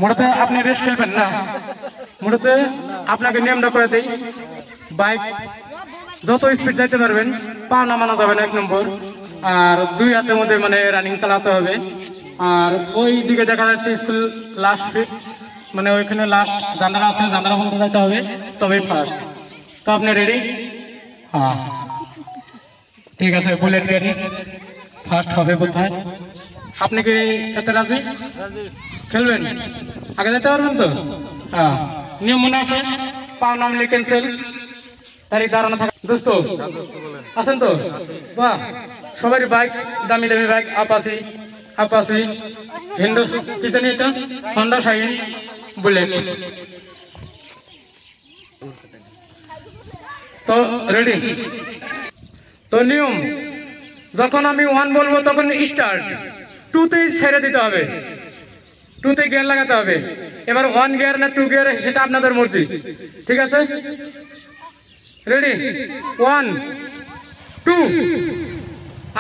মোটাতে আপনি রেস্ট খেলবেন না, মোটাতে আপনাকে নিয়মটা করে দেই, বাইক যত স্পিড যাইতে পারবেন, পা নামানো যাবে না 1 নম্বর, আর 2 হাতের মধ্যে মানে রানিং চালাতে হবে। আর ওই দিকে দেখা যাচ্ছে স্কুল লাস্ট ফিট, মানে ওইখানে লাস্ট জানালা আছে, জানালা বলতে যাইতে হবে, তবেই ফার্স্ট। তো আপনি রেডি? হ্যাঁ ঠিক আছে, বুলেট রেডি, ফার্স্ট হবে কোথায়? আপনি কি এতে রাজি? খেলবেন? আগে যেতে পারবেন তো? হ্যাঁ, নিয়ম মনে আছে? পাও নামলে ক্যান্সেল, তারিখ দাঁড়ানো থাকে। দোস্ত আছেন তো? বাহ, সবারই বাইক দামি দামি বাইক, আপাসি, হিন্ডো, কি জানি এটা, হন্ডা শাইন, বুলেট। তো রেডি? তো নিয়ম, যখন আমি 1 বলবো তখন স্টার্ট, 2তেই ছেড়ে দিতে হবে, 2তে গিয়ার লাগাতে হবে। এবার 1 গিয়ার না 2 গিয়ার সেটা আপনাদের মর্জি, ঠিক আছে? রেডি? 1 2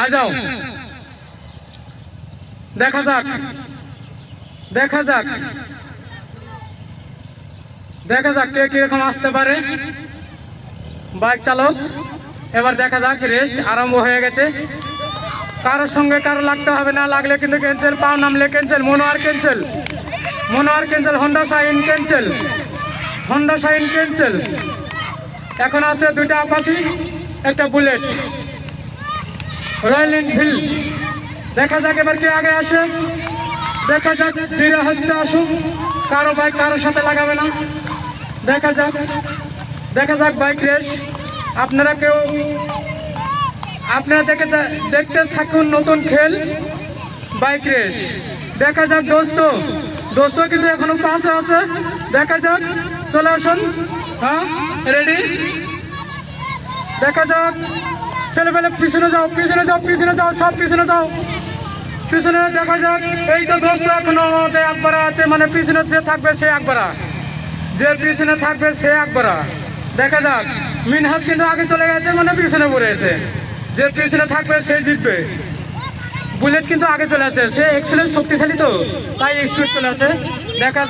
আ যাও। দেখা যাক কে কিরকম আসতে পারে বাইক চালক। এবার দেখা যাক, রেস্ট আরম্ভ হয়ে গেছে। কারোর সঙ্গে কারো লাগতে হবে না, লাগলে কিন্তু ক্যান্সেল, পাও নামলে cancel, Monowar cancel, Honda shine cancel. এখন আছে 2টা আপাসি, একটা বুলেট, রয়্যাল এনফিল্ড। দেখা যাক এবার কে আগে আসে, দেখা যাক, ধীরে হাসতে আসুক, কারো বাইক কারোর সাথে লাগাবে না। দেখা যাক বাইক রেস। আপনারা দেখতে থাকুন নতুন খেল, বাইক রেস। দেখা যাক দোস্ত কিন্তু এখনো পাশে আছে। দেখা যাক, চলে আসুন। হ্যাঁ রেডি? দেখা যাক, ছেলেবেলে পিছনে যাও, সব পিছনে যাও। পিছনে দেখা যাক, এই তো দোস্ত এখনো একবার আছে, মানে পিছনে যে থাকবে সে একবারা, দেখা যাক, মিনহাস কিন্তু আগে চলে গেছে, মানে পিছনে পড়েছে, যে পিছনে থাকবে সে জিতবে। বুলেট কিন্তু আগে চলে আসে, সে একচুয়ালি শক্তিশালী তো, তাই স্পিড চলে আসে। দেখা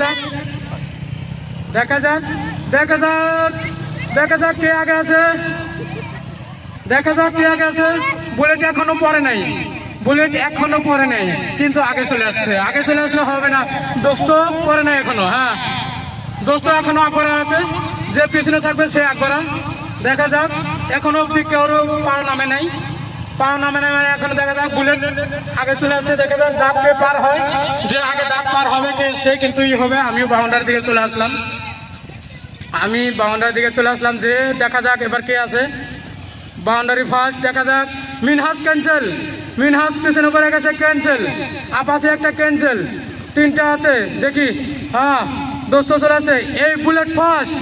যাক কে আগে আছে, বুলেট এখনো পরে নাই, কিন্তু আগে চলে আসলে হবে না, দোস্ত পরে নাই এখনো। হ্যাঁ, দোস্ত এখনো আকবরা আছে, যে পিছনে থাকবে সে আকবরা। দেখা যাক, এখনো অব্দি কেউ পাও নামে নাই, মানে এখন দেখা যাক, বুলেট আগে চলে আসছে। দেখা যাক দাঁত কে পার হয়, যে আগে দাঁত পার হবে সে কিন্তু হবে। আমিও বাউন্ডারির দিকে চলে আসলাম, যে দেখা যাক এবার কে আছে। বাউন্ডারি ফার্স্ট, দেখা যাক, মিনহাস পিছনে পড়ে গেছে, ক্যান্সেল। আপাসে একটা ক্যান্সেল, 3টা আছে, দেখি। হ্যাঁ, দোস্ত চলে আসে। এই বুলেট ফার্স্ট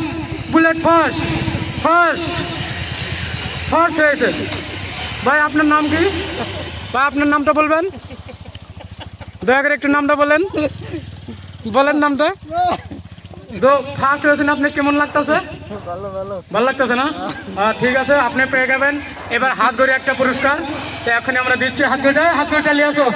হয়েছে। ভাই আপনার নাম কি? ভাই আপনার নামটা বলবেন, দয়া করে একটু নামটা বলেন নামটা। তো ফার্স্ট হয়েছেন আপনি, কেমন লাগতেছে? ভালো লাগতেছে না? ঠিক আছে, আপনি পেয়ে যাবেন এবার হাত ধরে একটা পুরস্কার। তো এখন আমরা দিচ্ছি, হাত ধরে নিয়ে আসো।